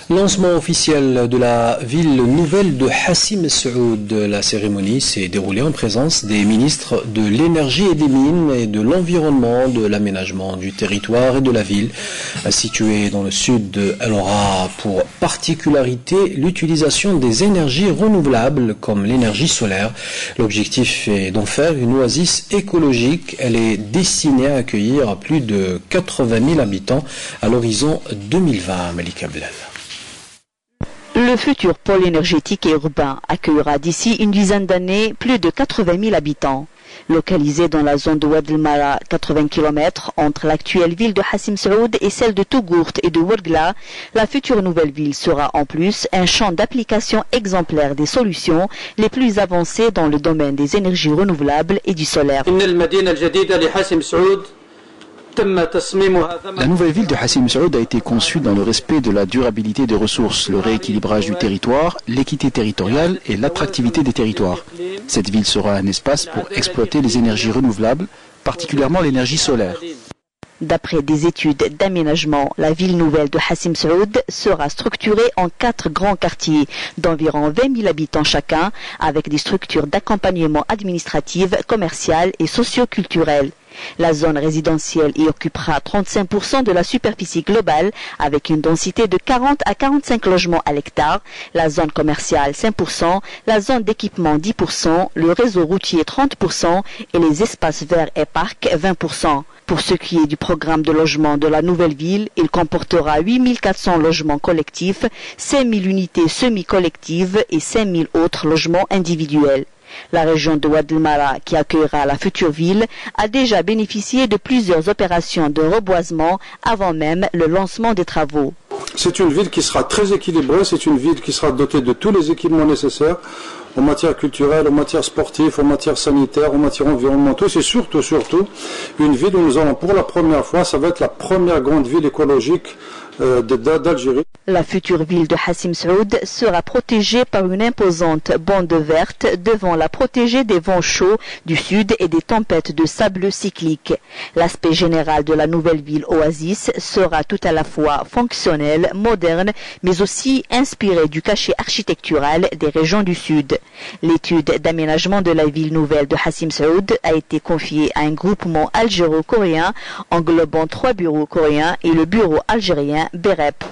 Lancement officiel de la ville nouvelle de Hassim Saoud. La cérémonie s'est déroulée en présence des ministres de l'énergie et des mines et de l'environnement, de l'aménagement du territoire et de la ville. Située dans le sud, elle aura pour particularité l'utilisation des énergies renouvelables comme l'énergie solaire. L'objectif est d'en faire une oasis écologique. Elle est destinée à accueillir plus de 80 000 habitants à l'horizon 2020. Malika Blal. Le futur pôle énergétique et urbain accueillera d'ici une dizaine d'années plus de 80 000 habitants. Localisé dans la zone de Oued El Mara, 80 km entre l'actuelle ville de Hassim Saoud et celle de Tougourt et de Ouergla, la future nouvelle ville sera en plus un champ d'application exemplaire des solutions les plus avancées dans le domaine des énergies renouvelables et du solaire. La nouvelle ville de Hassim Saoud a été conçue dans le respect de la durabilité des ressources, le rééquilibrage du territoire, l'équité territoriale et l'attractivité des territoires. Cette ville sera un espace pour exploiter les énergies renouvelables, particulièrement l'énergie solaire. D'après des études d'aménagement, la ville nouvelle de Hassim Saoud sera structurée en 4 grands quartiers d'environ 20 000 habitants chacun, avec des structures d'accompagnement administratif, commercial et socio-culturel. La zone résidentielle y occupera 35% de la superficie globale avec une densité de 40 à 45 logements à l'hectare, la zone commerciale 5%, la zone d'équipement 10%, le réseau routier 30% et les espaces verts et parcs 20%. Pour ce qui est du programme de logement de la nouvelle ville, il comportera 8 400 logements collectifs, 5 000 unités semi-collectives et 5 000 autres logements individuels. La région de Oued El Mara, qui accueillera la future ville, a déjà bénéficié de plusieurs opérations de reboisement avant même le lancement des travaux. C'est une ville qui sera très équilibrée, c'est une ville qui sera dotée de tous les équipements nécessaires en matière culturelle, en matière sportive, en matière sanitaire, en matière environnementale. C'est surtout une ville où nous allons pour la première fois, ça va être la première grande ville écologique d'Algérie. La future ville de Hassim Saoud sera protégée par une imposante bande verte devant la protéger des vents chauds du sud et des tempêtes de sable cycliques. L'aspect général de la nouvelle ville oasis sera tout à la fois fonctionnel, moderne, mais aussi inspiré du cachet architectural des régions du sud. L'étude d'aménagement de la ville nouvelle de Hassim Saoud a été confiée à un groupement algéro-coréen englobant 3 bureaux coréens et le bureau algérien BEREP.